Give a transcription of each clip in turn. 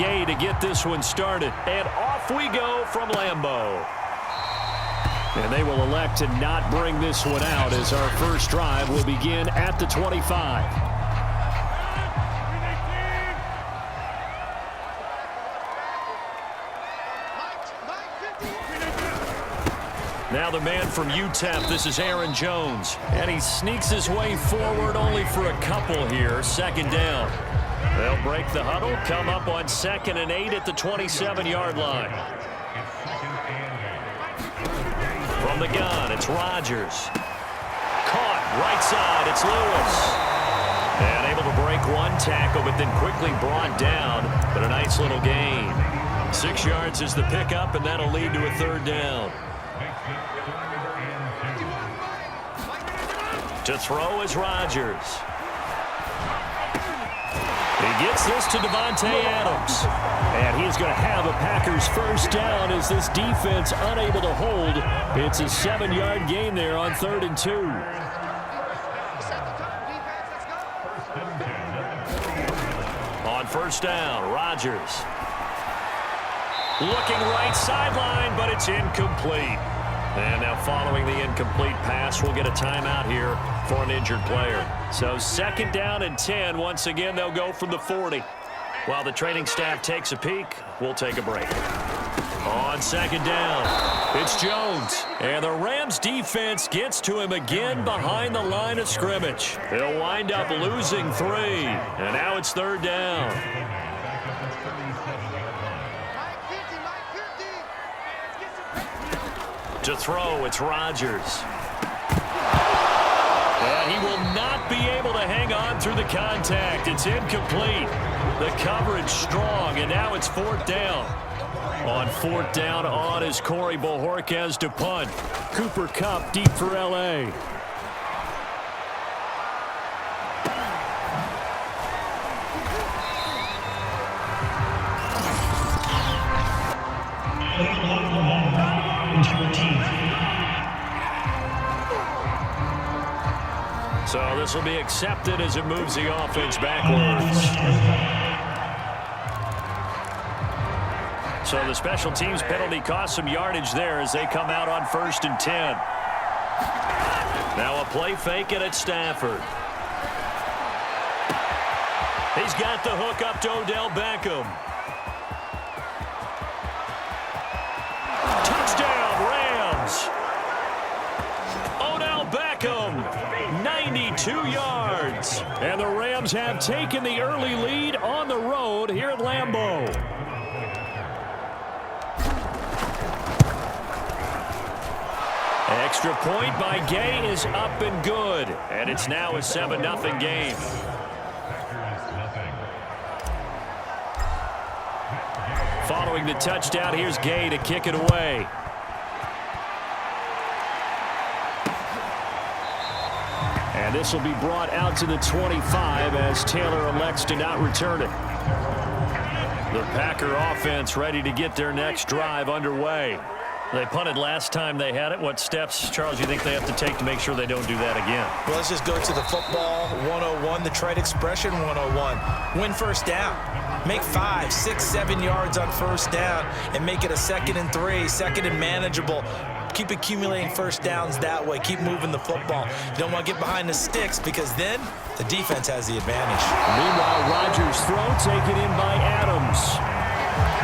Gay to get this one started. And off we go from Lambeau. And they will elect to not bring this one out as our first drive will begin at the 25. Now the man from UTEP, this is Aaron Jones. And he sneaks his way forward only for a couple here. Second down. They'll break the huddle, come up on 2nd and 8 at the 27-yard line. From the gun, it's Rodgers. Caught, right side, it's Lewis. And able to break one tackle, but then quickly brought down. But a nice little gain. 6 yards is the pickup, and that'll lead to a third down. To throw is Rodgers. He gets this to Devontae Adams. And he's going to have a Packers first down as this defense unable to hold. It's a 7-yard gain there on 3rd and 2. On first down, Rodgers. Looking right sideline, but it's incomplete. And now following the incomplete pass, we'll get a timeout here for an injured player. So 2nd down and 10. Once again, they'll go from the 40. While the training staff takes a peek, we'll take a break. On 2nd down, it's Jones. And the Rams defense gets to him again behind the line of scrimmage. They'll wind up losing 3. And now it's 3rd down. To throw, it's Rodgers. And he will not be able to hang on through the contact. It's incomplete. The coverage strong, and now it's 4th down. On 4th down, on is Corey Bojorquez to punt. Cooper Kupp deep for L.A. So this will be accepted as it moves the offense backwards. So the special teams penalty cost some yardage there as they come out on 1st and 10. Now a play fake and it's Stafford. He's got the hook up to Odell Beckham. Touchdown, Rams. Odell Beckham, 92 yards. And the Rams have taken the early lead on the road here at Lambeau. Extra point by Gay is up and good. And it's now a 7-0 game. Following the touchdown, here's Gay to kick it away. And this will be brought out to the 25 as Taylor elects to not return it. The Packer offense ready to get their next drive underway. They punted last time they had it. What steps, Charles, you think they have to take to make sure they don't do that again? Well, let's just go to the football 101, the trade expression 101. Win first down. Make 5, 6, 7 yards on first down and make it a 2nd and 3, 2nd and manageable. Keep accumulating first downs that way. Keep moving the football. You don't want to get behind the sticks because then the defense has the advantage. Meanwhile, Rodgers' throw taken in by Adams.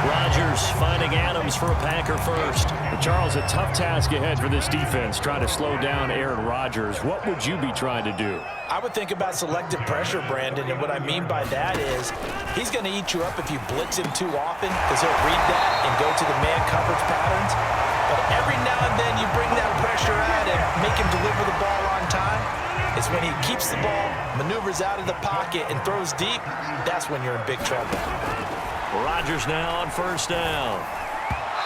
Rodgers finding Adams for a Packer first. But Charles, a tough task ahead for this defense, trying to slow down Aaron Rodgers. What would you be trying to do? I would think about selective pressure, Brandon, and what I mean by that is he's going to eat you up if you blitz him too often because he'll read that and go to the man coverage patterns. But every now and then you bring that pressure at him, make him deliver the ball on time. It's when he keeps the ball, maneuvers out of the pocket, and throws deep, that's when you're in big trouble. Rodgers now on first down.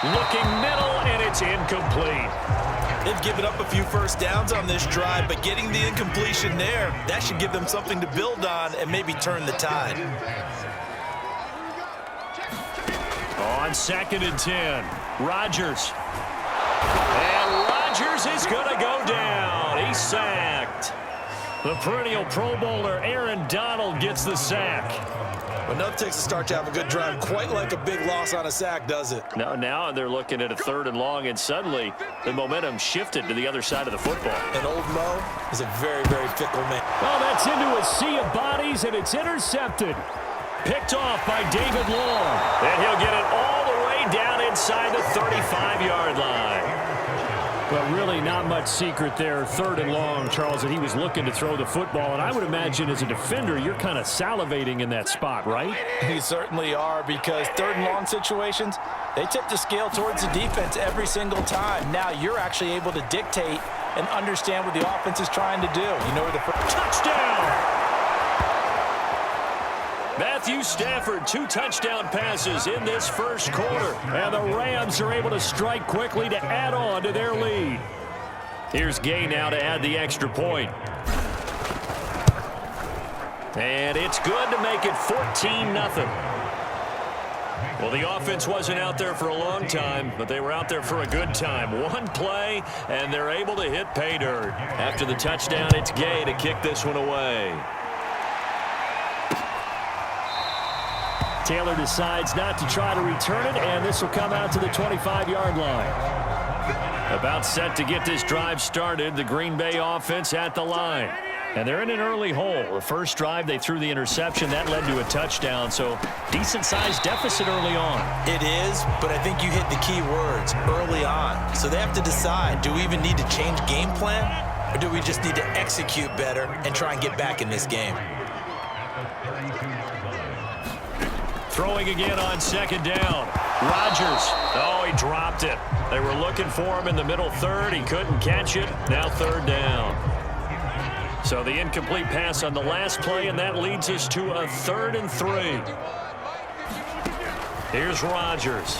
Looking middle, and it's incomplete. They've given up a few first downs on this drive, but getting the incompletion there, that should give them something to build on and maybe turn the tide. On 2nd and 10, Rodgers. And Rodgers is going to go down. He's sacked. The perennial Pro Bowler Aaron Donald gets the sack. But nothing takes a start to have a good drive, quite like a big loss on a sack, does it? Now they're looking at a 3rd and long, and suddenly the momentum shifted to the other side of the football. And old Mo is a very, very fickle man. Well, that's into a sea of bodies, and it's intercepted. Picked off by David Long. And he'll get it all the way down inside the 35-yard line. Well, really not much secret there, 3rd and long, Charles, that he was looking to throw the football. And I would imagine as a defender, you're kind of salivating in that spot, right? You certainly are, because 3rd and long situations, they tip the scale towards the defense every single time. Now you're actually able to dictate and understand what the offense is trying to do. You know where the first touchdown! Matthew Stafford, 2 touchdown passes in this first quarter. And the Rams are able to strike quickly to add on to their lead. Here's Gay now to add the extra point. And it's good to make it 14-0. Well, the offense wasn't out there for a long time, but they were out there for a good time. One play, and they're able to hit pay dirt. After the touchdown, it's Gay to kick this one away. Taylor decides not to try to return it, and this will come out to the 25-yard line. About set to get this drive started, the Green Bay offense at the line. And they're in an early hole. The first drive, they threw the interception. That led to a touchdown, so decent-sized deficit early on. It is, but I think you hit the key words, early on. So they have to decide, do we even need to change game plan, or do we just need to execute better and try and get back in this game? Throwing again on 2nd down. Rodgers. Oh, he dropped it. They were looking for him in the middle 3rd. He couldn't catch it. Now 3rd down. So the incomplete pass on the last play, and that leads us to a 3rd and 3. Here's Rodgers.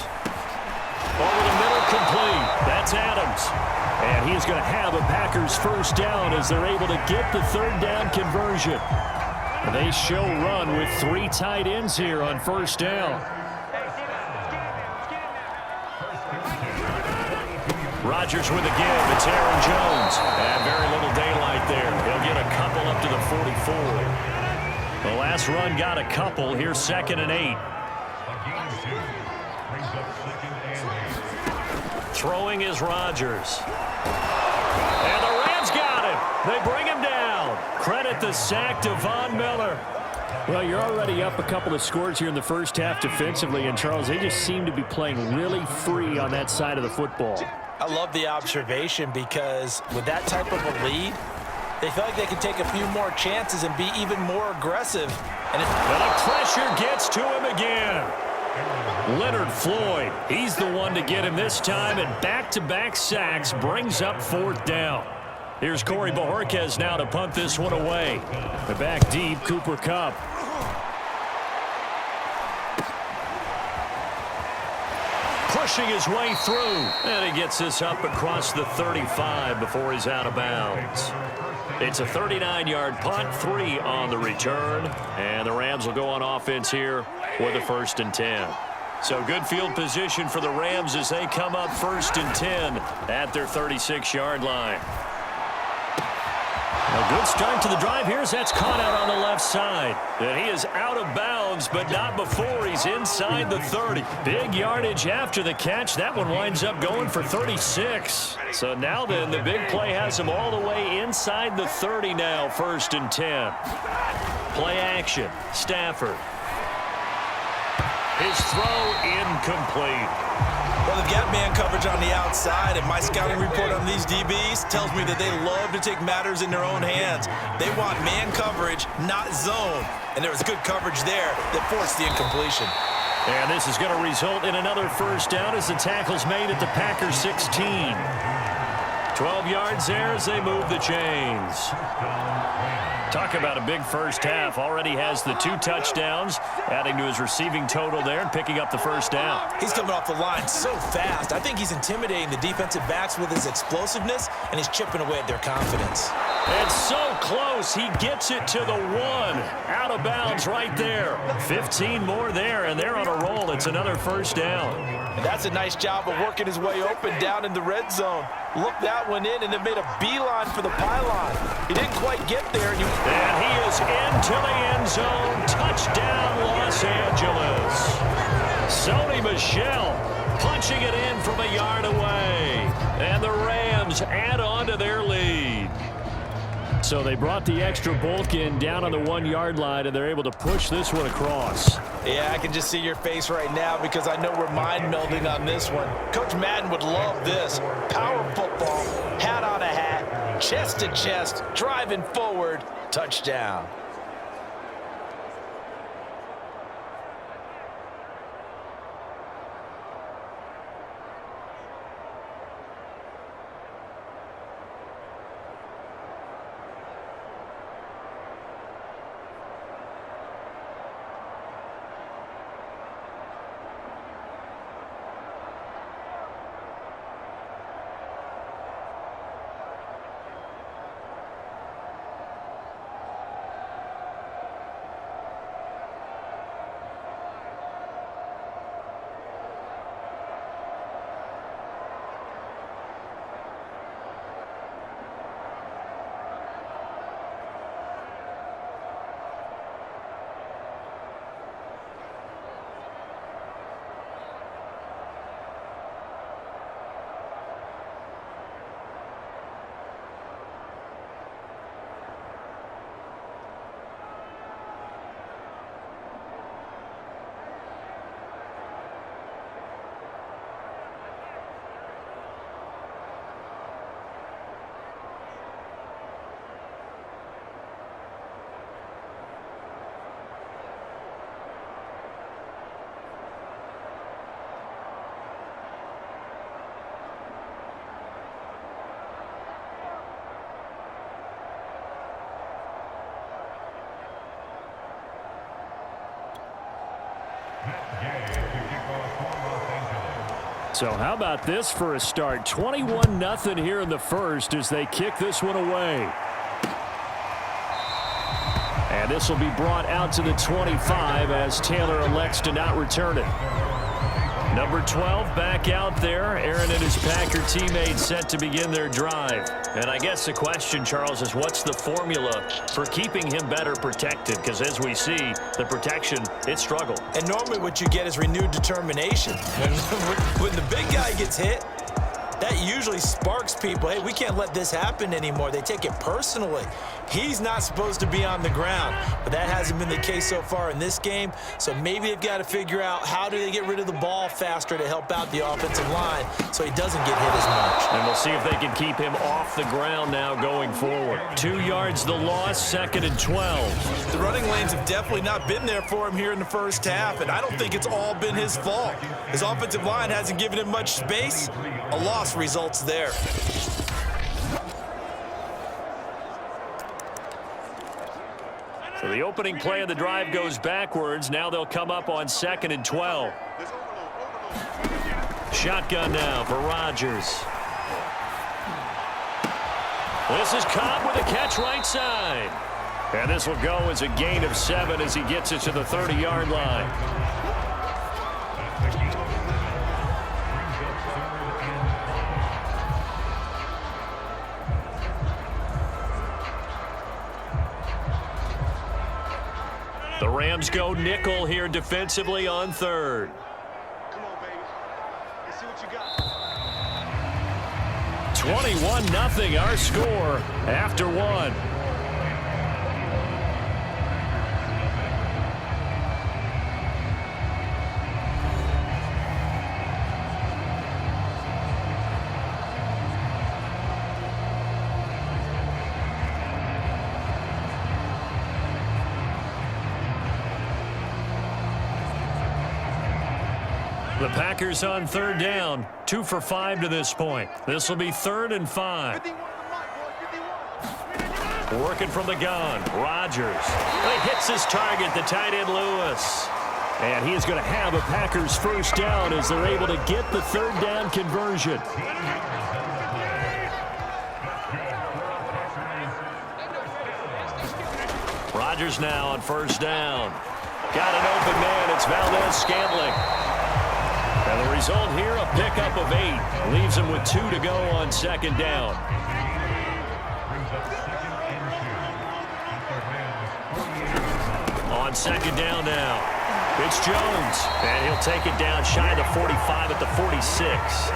Over the middle, complete. That's Adams. And he's going to have a Packers first down as they're able to get the 3rd down conversion. They show run with 3 tight ends here on 1st down. Rodgers with a give. It's Aaron Jones. And very little daylight there. He'll get a couple up to the 44. The last run got a couple. Here's 2nd and 8. Throwing is Rodgers. And the Rams got him. They bring him down. Credit the sack to Von Miller. Well, you're already up a couple of scores here in the first half defensively, and Charles, they just seem to be playing really free on that side of the football. I love the observation, because with that type of a lead, they feel like they can take a few more chances and be even more aggressive. And the pressure gets to him again. Leonard Floyd, he's the one to get him this time, and back-to-back sacks brings up 4th down. Here's Corey Bojorquez now to punt this one away. They're back deep, Cooper Kupp. Pushing his way through, and he gets this up across the 35 before he's out of bounds. It's a 39-yard punt, 3 on the return, and the Rams will go on offense here with a 1st and 10. So good field position for the Rams as they come up 1st and 10 at their 36-yard line. A good start to the drive here as that's caught out on the left side. And he is out of bounds, but not before he's inside the 30. Big yardage after the catch. That one winds up going for 36. So now then, the big play has him all the way inside the 30 now, 1st and 10. Play action. Stafford. His throw incomplete. Well, they've got man coverage on the outside, and my scouting report on these DBs tells me that they love to take matters in their own hands. They want man coverage, not zone. And there was good coverage there that forced the incompletion. And this is going to result in another 1st down as the tackle's made at the Packers 16. 12 yards there as they move the chains. Talk about a big first half. Already has the 2 touchdowns, adding to his receiving total there and picking up the 1st down. He's coming off the line so fast. I think he's intimidating the defensive backs with his explosiveness, and he's chipping away at their confidence. And so close. He gets it to the 1. Out of bounds right there. 15 more there, and they're on a roll. It's another 1st down. And that's a nice job of working his way open down in the red zone. looked that one in and it made a beeline for the pylon. He didn't quite get there. And he is into the end zone. Touchdown, Los Angeles. Sony Michel punching it in from a yard away. And the Rams add on to their lead. So they brought the extra bulk in down on the 1-yard line, and they're able to push this one across. Yeah, I can just see your face right now because I know we're mind melding on this one. Coach Madden would love this. Power football, hat on a hat, chest to chest, driving forward, touchdown. So how about this for a start? 21-0 here in the first as they kick this one away. And this will be brought out to the 25 as Taylor elects to not return it. Number 12 back out there. Aaron and his Packer teammates set to begin their drive. And I guess the question, Charles, is what's the formula for keeping him better protected? Because as we see, the protection, it struggled. And normally what you get is renewed determination. When the big guy gets hit, that usually sparks people. Hey, we can't let this happen anymore. They take it personally. He's not supposed to be on the ground, but that hasn't been the case so far in this game. So maybe they've got to figure out how do they get rid of the ball faster to help out the offensive line so he doesn't get hit as much. And we'll see if they can keep him off the ground now going forward. 2 yards the loss, 2nd and 12. The running lanes have definitely not been there for him here in the first half, and I don't think it's all been his fault. His offensive line hasn't given him much space. A loss results there. So the opening play of the drive goes backwards. Now they'll come up on 2nd and 12. Shotgun now for Rodgers. This is Cobb with a catch right side. And this will go as a gain of 7 as he gets it to the 30-yard line. The Rams go nickel here defensively on 3rd. Come on, baby. Let's see what you got. 21-0 our score after 1. The Packers on 3rd down, 2 for 5 to this point. This will be 3rd and 5. Working from the gun, Rodgers. He hits his target, the tight end Lewis. And he is going to have a Packers first down as they're able to get the 3rd down conversion. Rodgers now on 1st down. Got an open man. It's Valdez-Scantling. And the result here, a pickup of 8. Leaves him with 2 to go on second down. On second down now, it's Jones. And he'll take it down shy of the 45 at the 46.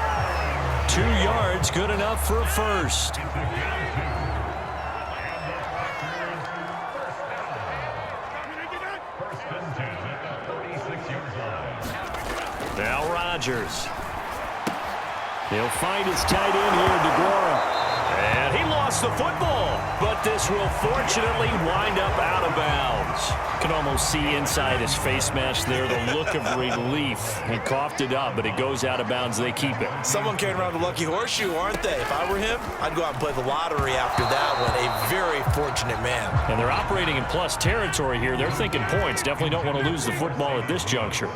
2 yards, good enough for a first. Now Rodgers. He'll find his tight end here, DeGuara. And he lost the football, but this will fortunately wind up out of bounds. You can almost see inside his face mask there the look of relief. He coughed it up, but it goes out of bounds. They keep it. Someone carrying around the lucky horseshoe, aren't they? If I were him, I'd go out and play the lottery after that one. A very fortunate man. And they're operating in plus territory here. They're thinking points. Definitely don't want to lose the football at this juncture.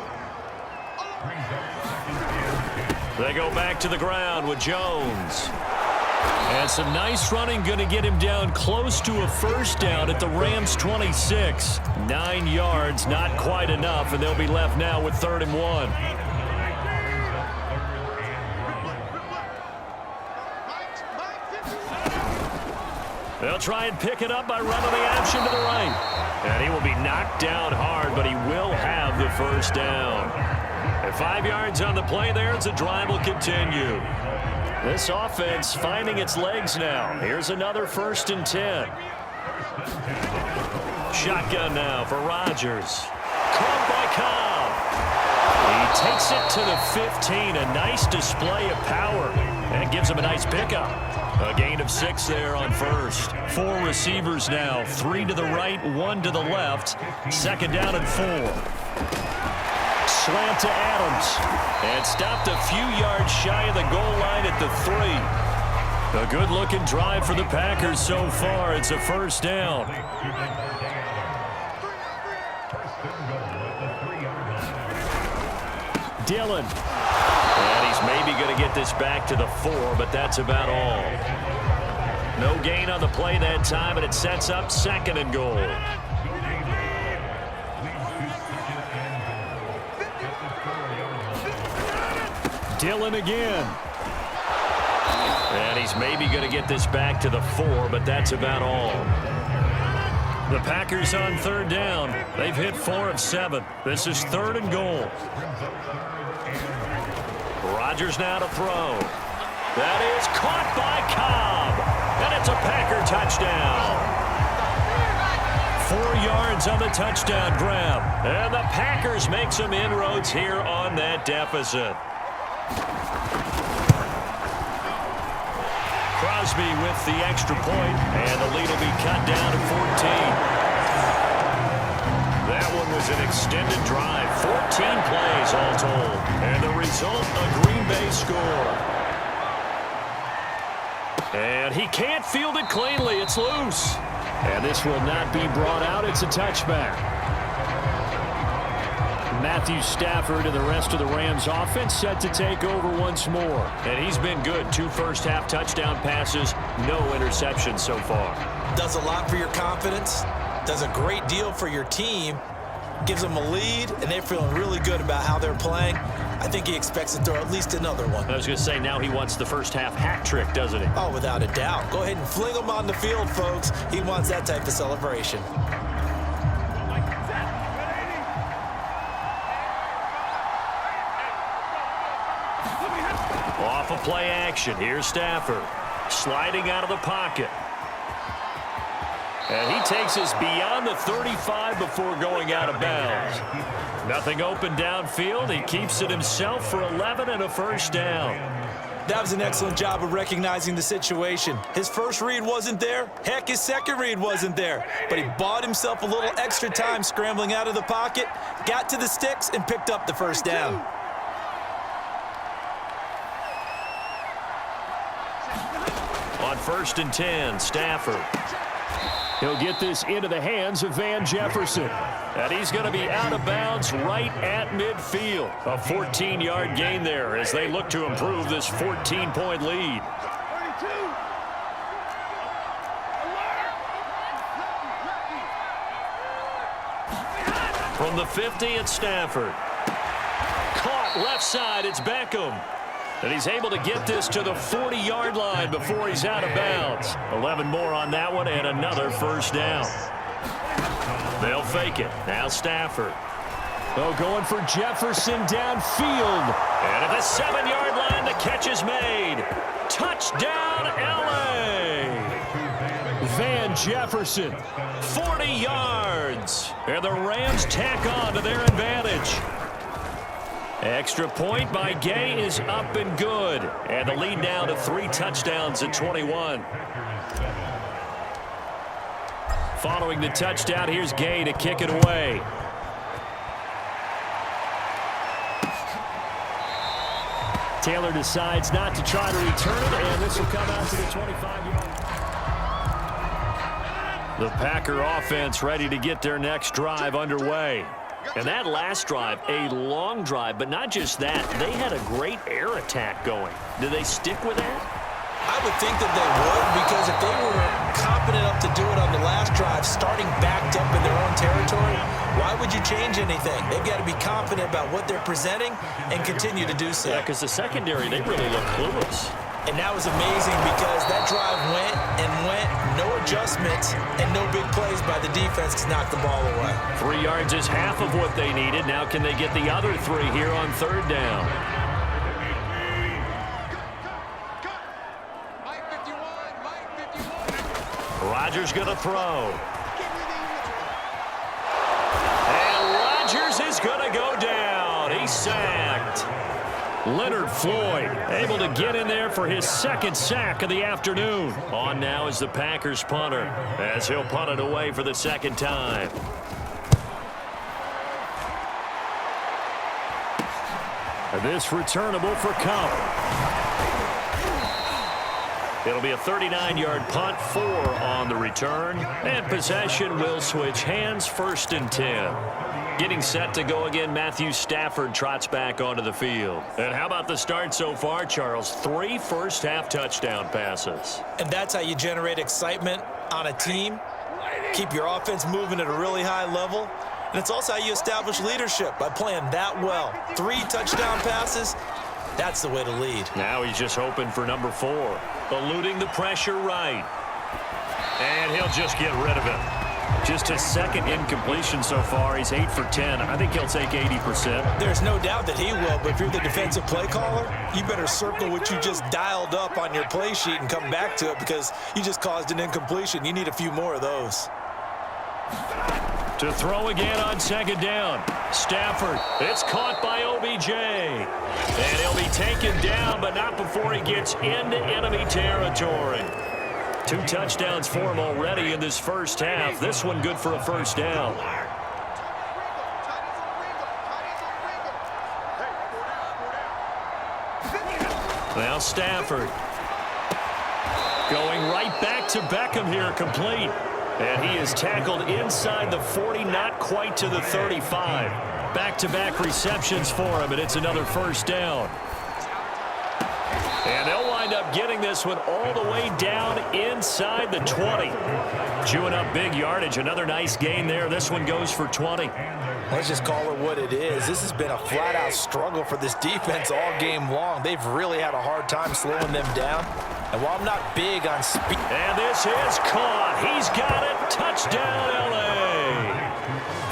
They go back to the ground with Jones. And some nice running, going to get him down close to a first down at the Rams' 26. 9 yards, not quite enough, and they'll be left now with 3rd and 1. They'll try and pick it up by running the option to the right. And he will be knocked down hard, but he will have the first down. At 5 yards on the play there, the drive will continue. This offense finding its legs now. Here's another 1st and 10. Shotgun now for Rodgers. Caught by Cobb. He takes it to the 15. A nice display of power. And gives him a nice pickup. A gain of 6 there on first. 4 receivers now. 3 to the right, 1 to the left. 2nd down and 4. Slant to Adams. And stopped a few yards shy of the goal line at the 3. A good-looking drive for the Packers so far. It's a first down. Dillon. And he's maybe going to get this back to the 4, but that's about all. No gain on the play that time, and it sets up 2nd and goal. Dillon again. And he's maybe going to get this back to the 4, but that's about all. The Packers on 3rd down. They've hit 4 of 7. This is 3rd and goal. Rodgers now to throw. That is caught by Cobb. And it's a Packer touchdown. 4 yards on the touchdown grab. And the Packers make some inroads here on that deficit. Crosby with the extra point, and the lead will be cut down to 14. That one was an extended drive, 14 plays all told, and the result, a Green Bay score. And he can't field it cleanly. It's loose. And this will not be brought out. It's a touchback. Matthew Stafford and the rest of the Rams offense set to take over once more. And he's been good. 2 first-half touchdown passes, no interceptions so far. Does a lot for your confidence. Does a great deal for your team. Gives them a lead, and they're feeling really good about how they're playing. I think he expects to throw at least another one. I was going to say, now he wants the first-half hat trick, doesn't he? Oh, without a doubt. Go ahead and fling him on the field, folks. He wants that type of celebration. Off of play action. Here's Stafford. Sliding out of the pocket. And he takes us beyond the 35 before going out of bounds. Nothing open downfield. He keeps it himself for 11 and a first down. That was an excellent job of recognizing the situation. His first read wasn't there. Heck, his second read wasn't there. But he bought himself a little extra time scrambling out of the pocket, got to the sticks, and picked up the first down. On 1st and 10, Stafford. He'll get this into the hands of Van Jefferson. And he's going to be out of bounds right at midfield. A 14-yard gain there as they look to improve this 14-point lead. From the 50, it's Stafford. Caught left side, it's Beckham. And he's able to get this to the 40-yard line before he's out of bounds. 11 more on that one and another first down. They'll fake it. Now Stafford. Oh, going for Jefferson downfield. And at the 7-yard line, the catch is made. Touchdown, L.A. Van Jefferson, 40 yards. And the Rams tack on to their advantage. Extra point by Gay is up and good. And the lead now to 3 touchdowns at 21. Following the touchdown, here's Gay to kick it away. Taylor decides not to try to return it, and this will come out to the 25-yard line. The Packer offense ready to get their next drive underway. And that last drive, a long drive, but not just that. They had a great air attack going. Do they stick with that? I would think that they would, because if they were confident enough to do it on the last drive, starting backed up in their own territory, why would you change anything? They've got to be confident about what they're presenting and continue to do so. Yeah, because the secondary, they really look clueless. And that was amazing because that drive went and went, no adjustments, and no big plays by the defense to knock the ball away. 3 yards is half of what they needed. Now can they get the other 3 here on 3rd down? Rodgers going to throw. And Rodgers is going to go down. He's sacked. Leonard Floyd able to get in there for his 2nd sack of the afternoon. On now is the Packers punter as he'll punt it away for the 2nd time. And this returnable for Cup. It'll be a 39-yard punt, 4 on the return. And possession will switch hands, 1st and 10. Getting set to go again, Matthew Stafford trots back onto the field. And how about the start so far, Charles? 3 first-half touchdown passes. And that's how you generate excitement on a team. Keep your offense moving at a really high level. And it's also how you establish leadership, by playing that well. 3 touchdown passes, that's the way to lead. Now he's just hoping for number 4. Eluding the pressure right. And he'll just get rid of it. Just his 2nd incompletion so far. He's 8 for 10. I think he'll take 80%. There's no doubt that he will, but if you're the defensive play caller, you better circle what you just dialed up on your play sheet and come back to it, because you just caused an incompletion. You need a few more of those. To throw again on 2nd down. Stafford. It's caught by OBJ. And he'll be taken down, but not before he gets into enemy territory. 2 touchdowns for him already in this first half. This one good for a 1st down. Now Stafford. Going right back to Beckham here, complete. And he is tackled inside the 40, not quite to the 35. Back-to-back receptions for him, and it's another 1st down. And they'll wind up getting this one all the way down inside the 20. Chewing up big yardage. Another nice gain there. This one goes for 20. Let's just call it what it is. This has been a flat-out struggle for this defense all game long. They've really had a hard time slowing them down. And while I'm not big on speed... And this is caught. He's got it. Touchdown, L.A.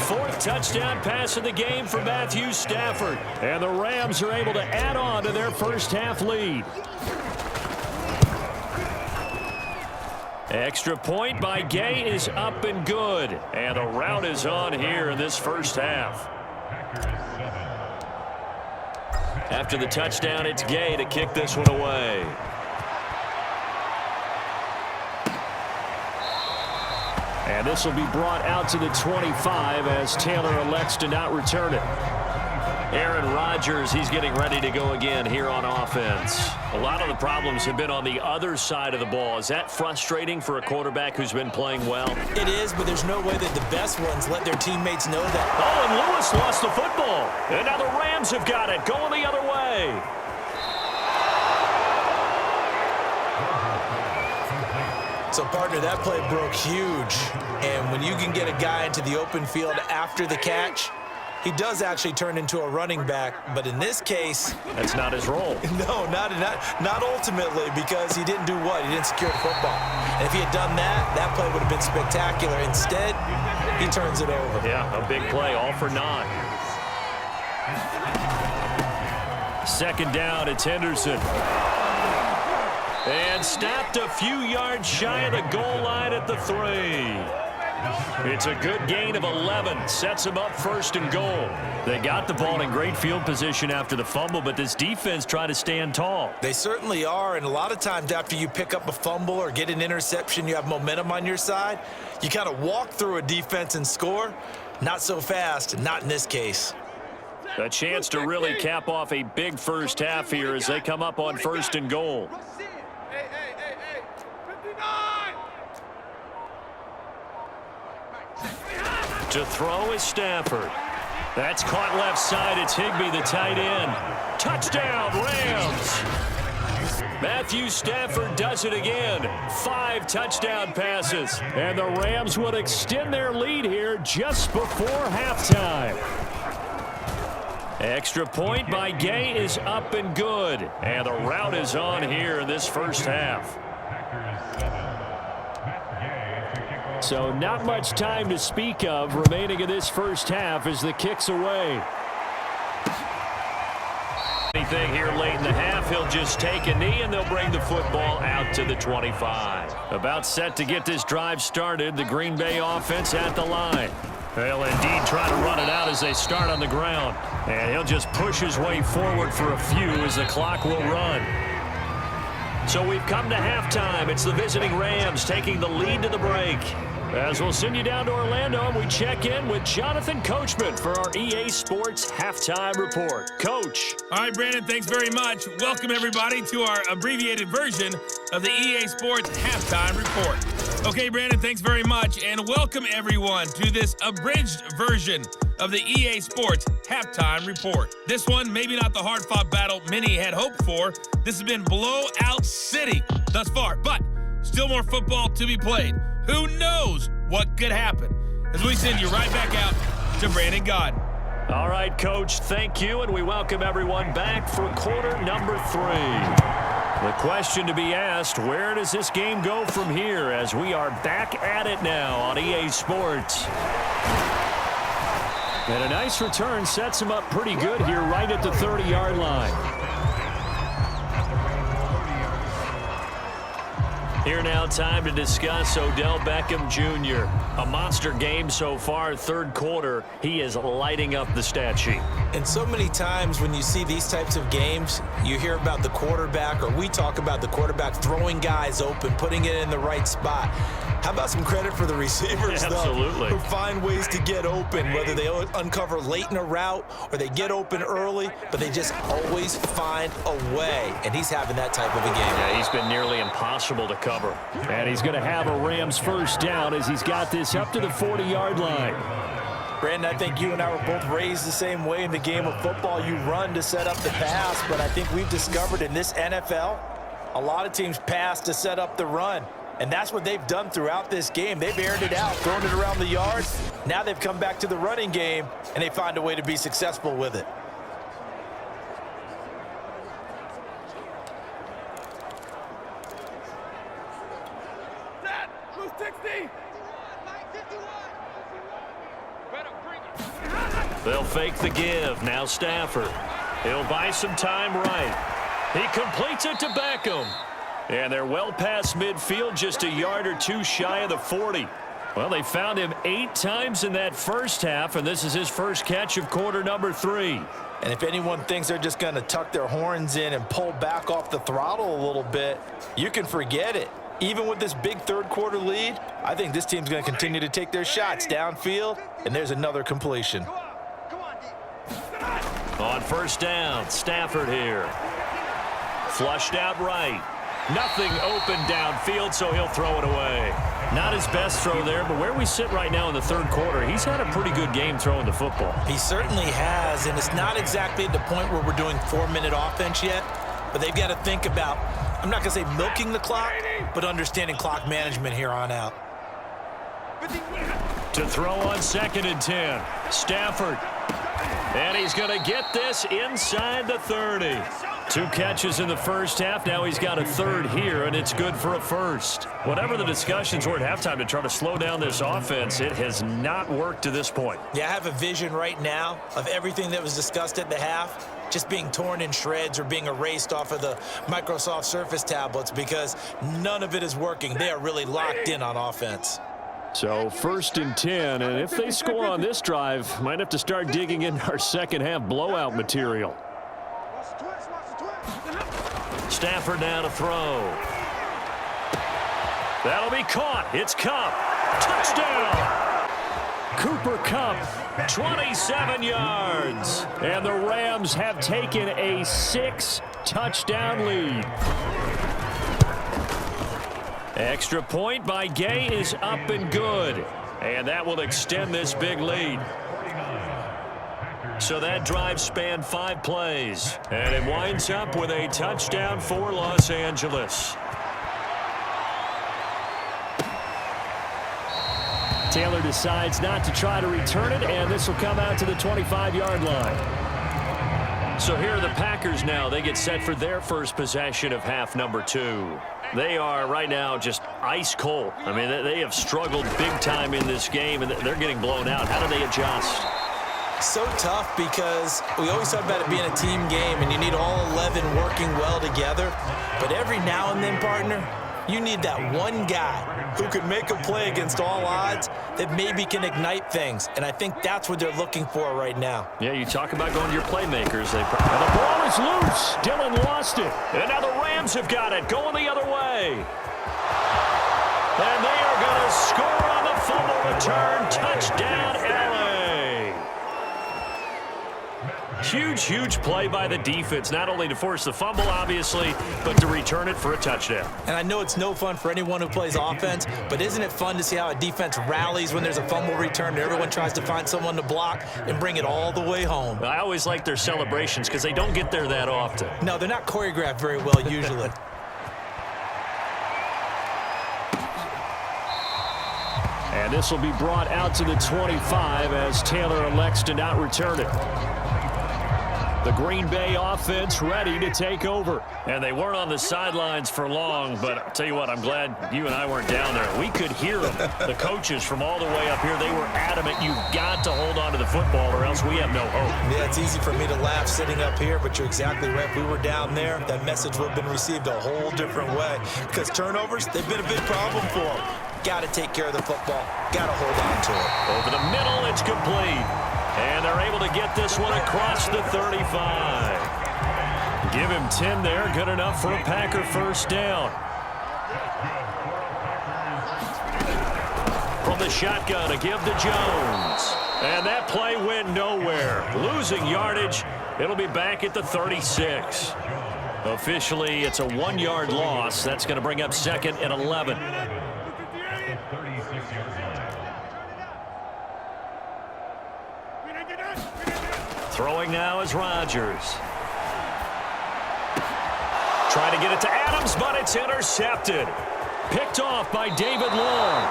4th touchdown pass of the game for Matthew Stafford. And the Rams are able to add on to their first-half lead. Extra point by Gay is up and good. And the route is on here in this first half. After the touchdown, it's Gay to kick this one away. And this will be brought out to the 25 as Taylor elects to not return it. Aaron Rodgers, he's getting ready to go again here on offense. A lot of the problems have been on the other side of the ball. Is that frustrating for a quarterback who's been playing well? It is, but there's no way that the best ones let their teammates know that. Oh, and Lewis lost the football. And now the Rams have got it, going the other way. So, partner, that play broke huge. And when you can get a guy into the open field after the catch, he does actually turn into a running back, but in this case, that's not his role. No, not ultimately, because he didn't do what? He didn't secure the football. And if he had done that, that play would have been spectacular. Instead, he turns it over. Yeah, a big play, all for naught. Second down, it's Henderson. And stopped a few yards shy of the goal line at the 3. It's a good gain of 11. Sets them up first and goal. They got the ball in great field position after the fumble, but this defense tried to stand tall. They certainly are, and a lot of times after you pick up a fumble or get an interception, you have momentum on your side. You kind of walk through a defense and score. Not so fast, not in this case. A chance to really cap off a big first half here as they come up on first and goal. Hey, 59! To throw is Stafford. That's caught left side. It's Higbee, the tight end. Touchdown, Rams. Matthew Stafford does it again. 5 touchdown passes. And the Rams would extend their lead here just before halftime. Extra point by Gay is up and good. And the route is on here in this first half. So not much time to speak of remaining in this first half as the kick's away. Anything here late in the half, he'll just take a knee and they'll bring the football out to the 25. About set to get this drive started, the Green Bay offense at the line. They'll indeed try to run it out as they start on the ground. And he'll just push his way forward for a few as the clock will run. So we've come to halftime. It's the visiting Rams taking the lead to the break. As we'll send you down to Orlando, and we check in with Jonathan Coachman for our EA Sports Halftime Report. Coach. All right, Brandon, thanks very much. Welcome, everybody, to our abbreviated version of the EA Sports Halftime Report. Okay, Brandon, thanks very much, and welcome, everyone, to this abridged version of the EA Sports Halftime Report. This one, maybe not the hard-fought battle many had hoped for. This has been blowout city thus far, but still more football to be played. Who knows what could happen? As we send you right back out to Brandon Gaudin. All right, Coach, thank you, and we welcome everyone back for quarter number 3. The question to be asked, where does this game go from here as we are back at it now on EA Sports? And a nice return sets him up pretty good here right at the 30-yard line. Here now, time to discuss Odell Beckham Jr. A monster game so far, third quarter. He is lighting up the stat sheet. And so many times when you see these types of games, you hear about the quarterback, or we talk about the quarterback throwing guys open, putting it in the right spot. How about some credit for the receivers, yeah, though, absolutely, who find ways to get open, whether they uncover late in a route or they get open early, but they just always find a way. And he's having that type of a game. Yeah, he's been nearly impossible to cover. And he's going to have a Rams first down as he's got this up to the 40-yard line. Brandon, I think you and I were both raised the same way in the game of football. You run to set up the pass, but I think we've discovered in this NFL, a lot of teams pass to set up the run. And that's what they've done throughout this game. They've aired it out, thrown it around the yard. Now they've come back to the running game, and they find a way to be successful with it. They'll fake the give. Now Stafford. He'll buy some time right. He completes it to Beckham. And they're well past midfield, just a yard or two shy of the 40. Well, they found him 8 times in that first half, and this is his first catch of quarter number 3. And if anyone thinks they're just going to tuck their horns in and pull back off the throttle a little bit, you can forget it. Even with this big third quarter lead, I think this team's going to continue to take their shots downfield, and there's another completion. On first down, Stafford here. Flushed out right. Nothing open downfield, so he'll throw it away. Not his best throw there, but where we sit right now in the third quarter, he's had a pretty good game throwing the football. He certainly has, and it's not exactly at the point where we're doing 4-minute offense yet, but they've got to think about, I'm not going to say milking the clock, but understanding clock management here on out. To throw on 2nd and 10. Stafford And he's going to get this inside the 30. 2 catches in the first half. Now he's got a third here, and it's good for a first. Whatever the discussions were at halftime to try to slow down this offense, it has not worked to this point. Yeah, I have a vision right now of everything that was discussed at the half just being torn in shreds or being erased off of the Microsoft Surface tablets because none of it is working. They are really locked in on offense. So 1st and 10, and if they score on this drive, might have to start digging in our second half blowout material. Stafford now to throw. That'll be caught. It's Kupp. Touchdown! Cooper Kupp, 27 yards. And the Rams have taken a 6-touchdown lead. Extra point by Gay is up and good. And that will extend this big lead. So that drive spanned 5 plays. And it winds up with a touchdown for Los Angeles. Taylor decides not to try to return it, and this will come out to the 25-yard line. So here are the Packers now. They get set for their first possession of half number 2. They are right now just ice cold. I mean, they have struggled big time in this game, and they're getting blown out. How do they adjust? So tough because we always talk about it being a team game, and you need all 11 working well together. But every now and then, partner, you need that one guy who can make a play against all odds that maybe can ignite things. And I think that's what they're looking for right now. Yeah, you talk about going to your playmakers. And the ball is loose. Dillon lost it. And now the Rams have got it, going the other way. And they are going to score on the fumble return. Touchdown, LA. Huge play by the defense, not only to force the fumble, obviously, but to return it for a touchdown. And I know it's no fun for anyone who plays offense, but isn't it fun to see how a defense rallies when there's a fumble return and everyone tries to find someone to block and bring it all the way home? I always like their celebrations because they don't get there that often. No, they're not choreographed very well usually. And this will be brought out to the 25 as Taylor elects to not return it. The Green Bay offense ready to take over. And they weren't on the sidelines for long, but I'll tell you what, I'm glad you and I weren't down there. We could hear them. The coaches from all the way up here, they were adamant, you've got to hold on to the football or else we have no hope. Yeah, it's easy for me to laugh sitting up here, but you're exactly right. If we were down there, that message would have been received a whole different way. Because turnovers, they've been a big problem for them. Got to take care of the football. Got to hold on to it. Over the middle, it's complete. And they're able to get this one across the 35. Give him 10 there. Good enough for a Packer first down. From the shotgun, a give to Jones. And that play went nowhere. Losing yardage. It'll be back at the 36. Officially, it's a 1-yard loss. That's going to bring up 2nd and 11. Throwing now is Rodgers. Trying to get it to Adams, but it's intercepted. Picked off by David Long.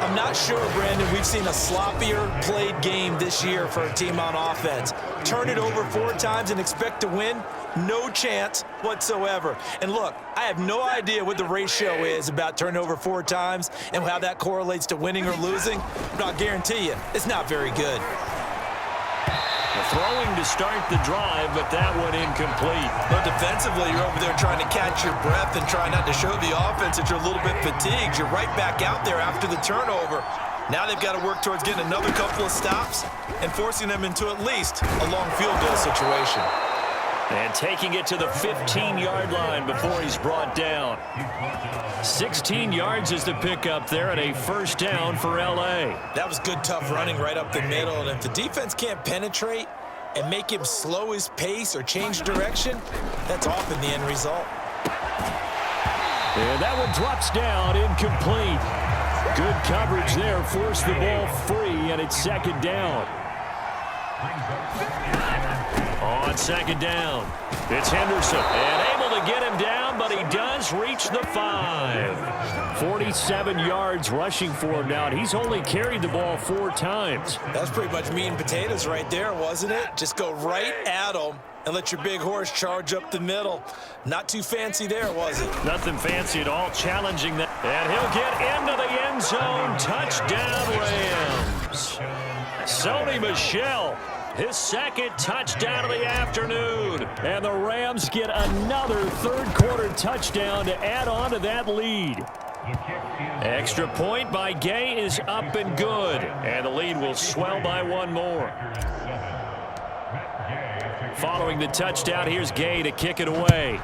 I'm not sure, Brandon, we've seen a sloppier played game this year for a team on offense. Turn it over 4 times and expect to win? No chance whatsoever. And look, I have no idea what the ratio is about turning over 4 times and how that correlates to winning or losing, but I'll guarantee you, it's not very good. Throwing to start the drive, but that one incomplete. But defensively, you're over there trying to catch your breath and try not to show the offense that you're a little bit fatigued. You're right back out there after the turnover. Now they've got to work towards getting another couple of stops and forcing them into at least a long field goal situation. And taking it to the 15-yard line before he's brought down. 16 yards is the pickup there and a first down for L.A. That was good, tough running right up the middle. And if the defense can't penetrate and make him slow his pace or change direction, that's often the end result. And that one drops down, incomplete. Good coverage there, forced the ball free, and it's 2nd down. On 2nd down, it's Henderson, and able to get him down, but but he does reach the 5. 47 yards rushing for him now, and he's only carried the ball 4 times. That's pretty much meat and potatoes right there, wasn't it? Just go right at him and let your big horse charge up the middle. Not too fancy there, was it? Nothing fancy at all, challenging that. And he'll get into the end zone. Touchdown, Rams. Sony Michel, his second touchdown of the afternoon. And the Rams get another third-quarter touchdown to add on to that lead. Extra point by Gay is up and good. And the lead will swell by 1 more. Following the touchdown, here's Gay to kick it away.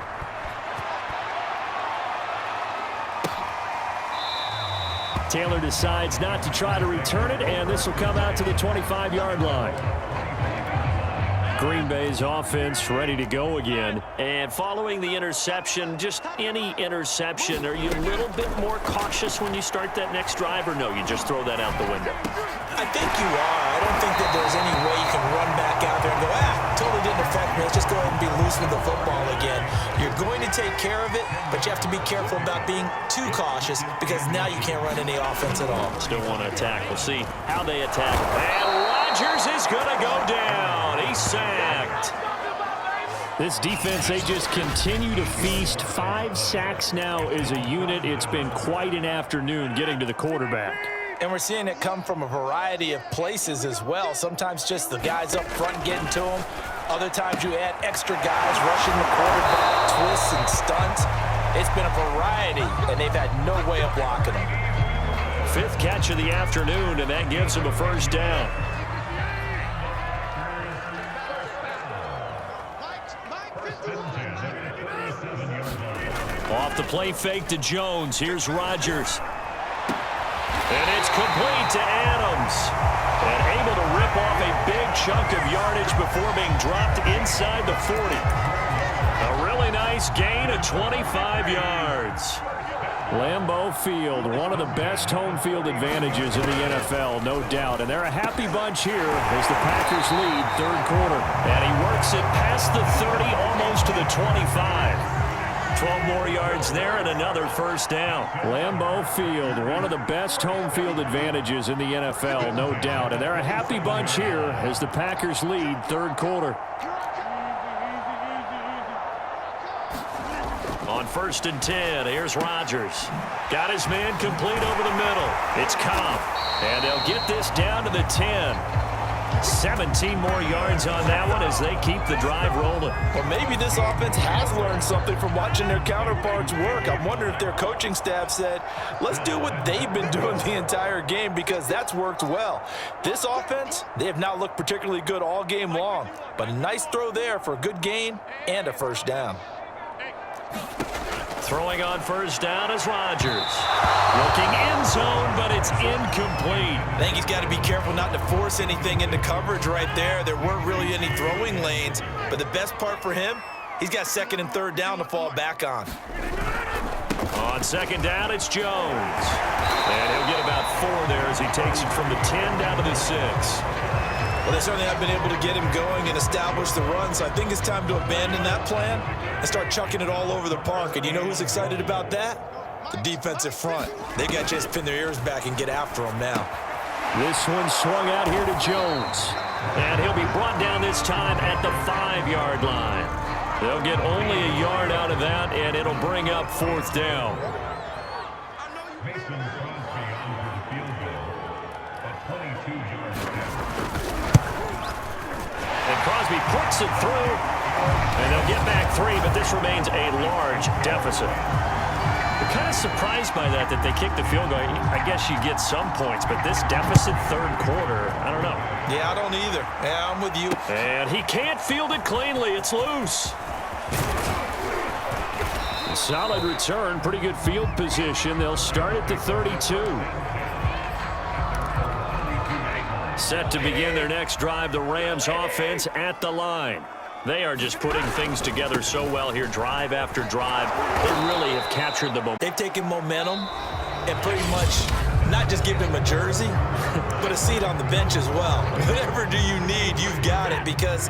Taylor decides not to try to return it, and this will come out to the 25-yard line. Green Bay's offense ready to go again. And following the interception, just any interception, are you a little bit more cautious when you start that next drive, or no, you just throw that out the window? I think you are. I don't think that there's any way you can run back out there and go, totally didn't affect me. Let's just go ahead and be loose with the football again. You're going to take care of it, but you have to be careful about being too cautious because now you can't run any offense at all. Still want to attack. We'll see how they attack. And Rodgers is going to go down. He's sacked. This defense, they just continue to feast. 5 sacks now as a unit. It's been quite an afternoon getting to the quarterback. And we're seeing it come from a variety of places as well. Sometimes just the guys up front getting to them. Other times you add extra guys rushing the quarterback, twists and stunts. It's been a variety, and they've had no way of blocking them. 5th catch of the afternoon, and that gives him a first down. Off the play fake to Jones. Here's Rodgers. And it's complete to Adams. And able to rip off a big chunk of yardage before being dropped inside the 40. A really nice gain of 25 yards. Lambeau Field, one of the best home field advantages in the NFL, no doubt. And they're a happy bunch here as the Packers lead 3rd quarter. And he works it past the 30, almost to the 25. 12 more yards there and another first down. Lambeau Field, one of the best home field advantages in the NFL, no doubt. And they're a happy bunch here as the Packers lead 3rd quarter. On 1st and 10, here's Rodgers. Got his man complete over the middle. It's Cobb. And they'll get this down to the 10. 17 more yards on that one as they keep the drive rolling. Well, maybe this offense has learned something from watching their counterparts work. I'm wondering if their coaching staff said, let's do what they've been doing the entire game because that's worked well. This offense, they have not looked particularly good all game long, but a nice throw there for a good gain and a first down. Throwing on first down is Rodgers. Looking end zone, but it's incomplete. I think he's got to be careful not to force anything into coverage right there. There weren't really any throwing lanes, but the best part for him, he's got 2nd and 3rd down to fall back on. On 2nd down, it's Jones. And he'll get about 4 there as he takes it from the 10 down to the 6. Well, they certainly have been able to get him going and establish the run, so I think it's time to abandon that plan and start chucking it all over the park. And you know who's excited about that? The defensive front. They got to just pin their ears back and get after him now. This one swung out here to Jones. And he'll be brought down this time at the 5-yard line. They'll get only a yard out of that, and it'll bring up 4th down. And Crosby puts it through, and they'll get back 3, but this remains a large deficit. I'm kind of surprised by that they kicked the field goal. I guess you get some points, but this deficit 3rd quarter, I don't know. Yeah, I don't either. Yeah, I'm with you. And he can't field it cleanly. It's loose. Solid return, pretty good field position. They'll start at the 32. Set to begin their next drive, the Rams offense at the line. They are just putting things together so well here, drive after drive. They really have captured the momentum. They've taken momentum and pretty much not just give him a jersey, but a seat on the bench as well. Whatever do you need, you've got it, because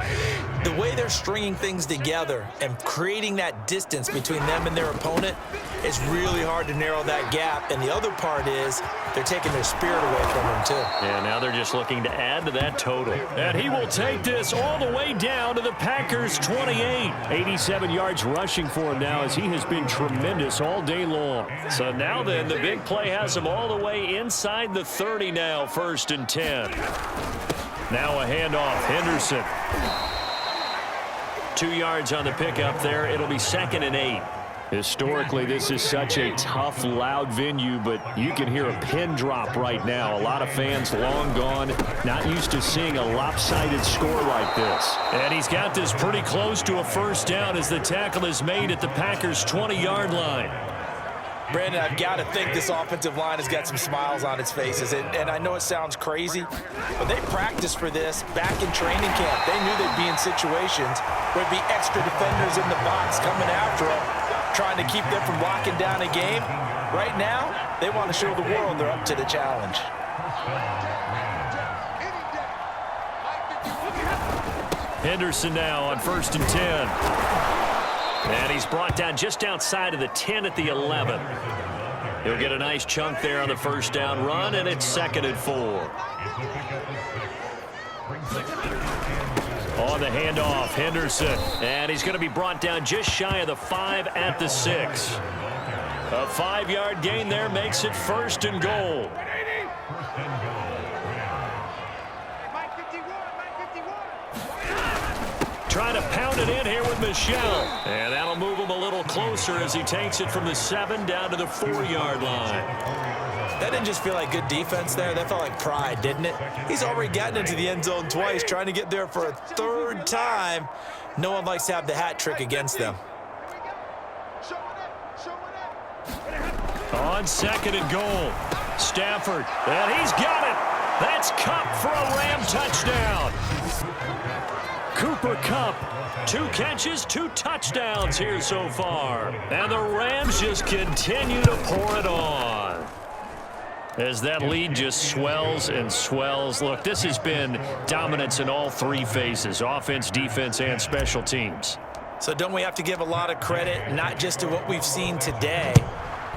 the way they're stringing things together and creating that distance between them and their opponent, it's really hard to narrow that gap. And the other part is they're taking their spirit away from them, too. Yeah, now they're just looking to add to that total. And he will take this all the way down to the Packers' 28. 87 yards rushing for him now, as he has been tremendous all day long. So now then, the big play has him all the way inside the 30 now, 1st and 10. Now a handoff, Henderson. 2 yards on the pickup there. It'll be 2nd and 8. Historically, this is such a tough, loud venue, but you can hear a pin drop right now. A lot of fans long gone, not used to seeing a lopsided score like this. And he's got this pretty close to a 1st down as the tackle is made at the Packers' 20-yard line. Brandon, I've got to think this offensive line has got some smiles on its faces. And I know it sounds crazy, but they practiced for this back in training camp. They knew they'd be in situations where there'd be extra defenders in the box coming after them, trying to keep them from locking down a game. Right now, they want to show the world they're up to the challenge. Henderson now on 1st and 10. And he's brought down just outside of the 10 at the 11. He'll get a nice chunk there on the 1st down run, and it's 2nd and 4. On the handoff, Henderson. And he's going to be brought down just shy of the 5 at the 6. A 5-yard gain there makes it 1st and goal. Trying to pound it in here with Michel. And that'll move him a little closer as he takes it from the 7 down to the 4-yard line. That didn't just feel like good defense there. That felt like pride, didn't it? He's already gotten into the end zone twice, trying to get there for a 3rd time. No one likes to have the hat trick against them. On 2nd and goal, Stafford. And he's got it. That's Kupp for a Ram touchdown. Cooper Kupp, 2 catches, 2 touchdowns here so far. And the Rams just continue to pour it on, as that lead just swells and swells. Look, this has been dominance in all 3 phases, offense, defense, and special teams. So don't we have to give a lot of credit, not just to what we've seen today,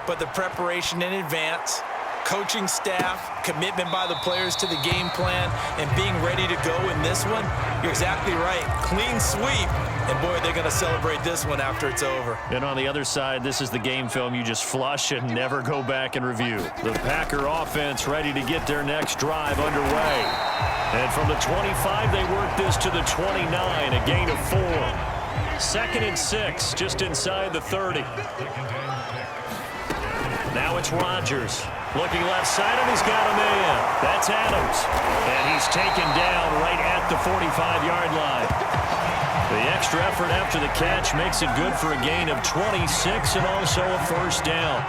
but the preparation in advance, coaching staff, commitment by the players to the game plan, and being ready to go in this one? You're exactly right. Clean sweep. And, boy, they're going to celebrate this one after it's over. And on the other side, this is the game film you just flush and never go back and review. The Packer offense ready to get their next drive underway. And from the 25, they work this to the 29, a gain of 4. 2nd and 6, just inside the 30. Now it's Rodgers. Looking left side, and he's got a man. That's Adams. And he's taken down right at the 45-yard line. The extra effort after the catch makes it good for a gain of 26 and also a 1st down.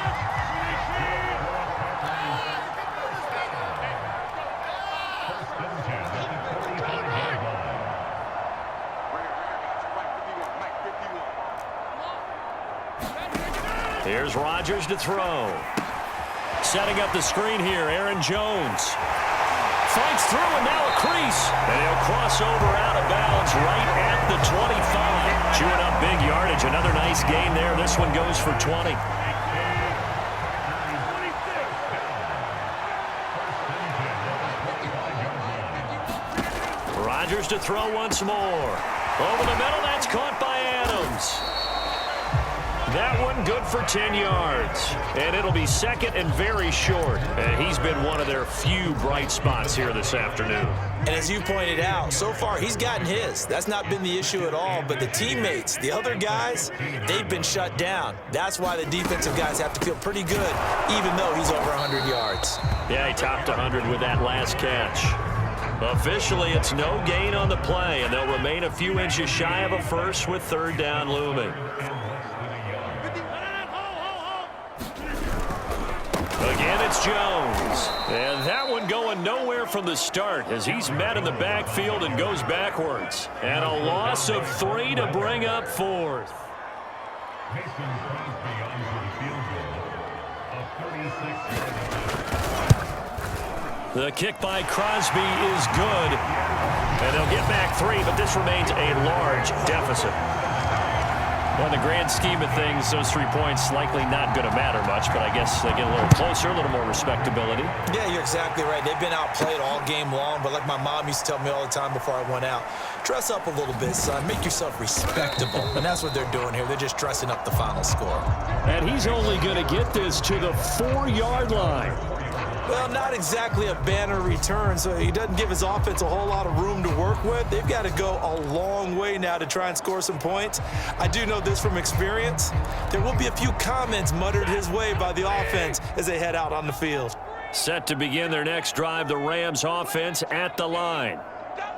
Here's Rodgers to throw. Setting up the screen here, Aaron Jones. Fights through, and now a crease. And he'll cross over out of bounds right at the 25. Chewing up big yardage. Another nice gain there. This one goes for 20. Rodgers to throw once more. Over the middle, that's caught by Adams. That one good for 10 yards. And it'll be 2nd and very short. And he's been one of their few bright spots here this afternoon. And as you pointed out, so far he's gotten his. That's not been the issue at all. But the teammates, the other guys, they've been shut down. That's why the defensive guys have to feel pretty good, even though he's over 100 yards. Yeah, he topped 100 with that last catch. Officially, it's no gain on the play, and they'll remain a few inches shy of a 1st with 3rd down looming. Again, it's Jones. And that one going nowhere from the start as he's met in the backfield and goes backwards. And a loss of 3 to bring up 4th. The kick by Crosby is good. And they'll get back 3, but this remains a large deficit. Well, in the grand scheme of things, those 3 points likely not going to matter much, but I guess they get a little closer, a little more respectability. Yeah, you're exactly right. They've been outplayed all game long, but like my mom used to tell me all the time before I went out, dress up a little bit, son. Make yourself respectable. And that's what they're doing here. They're just dressing up the final score. And he's only going to get this to the 4-yard line. Well, not exactly a banner return, so he doesn't give his offense a whole lot of room to work with. They've got to go a long way now to try and score some points. I do know this from experience. There will be a few comments muttered his way by the offense as they head out on the field. Set to begin their next drive, the Rams offense at the line.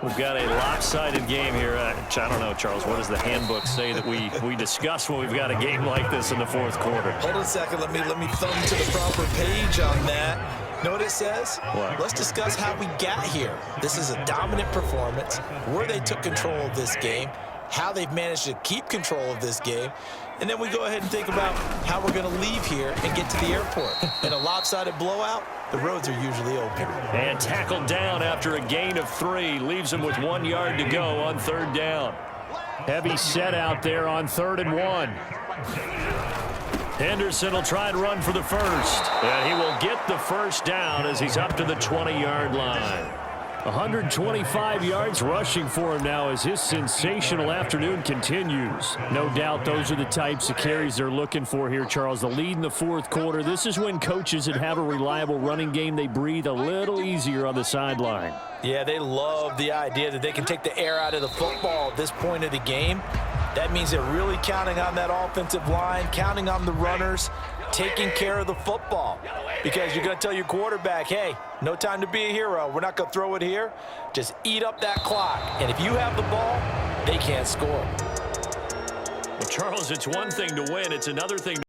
We've got a lopsided game here. I don't know, Charles, what does the handbook say that we discuss when we've got a game like this in the fourth quarter? Hold on a second. Let me thumb to the proper page on that. Know what it says? What? Let's discuss how we got here. This is a dominant performance, where they took control of this game, how they've managed to keep control of this game, and then we go ahead and think about how we're going to leave here and get to the airport. In a lopsided blowout, the roads are usually open. And tackled down after a gain of 3. Leaves him with 1 yard to go on 3rd down. Heavy set out there on 3rd and 1. Henderson will try and run for the first. And he will get the first down as he's up to the 20-yard line. 125 yards rushing for him now as his sensational afternoon continues. No doubt those are the types of carries they're looking for here, Charles. The lead in the fourth quarter. This is when coaches that have a reliable running game, they breathe a little easier on the sideline. Yeah, they love the idea that they can take the air out of the football at this point of the game. That means they're really counting on that offensive line, counting on the runners, taking care of the football. Because you're going to tell your quarterback, hey, no time to be a hero. We're not going to throw it here. Just eat up that clock. And if you have the ball, they can't score. Well, Charles, it's one thing to win. It's another thing to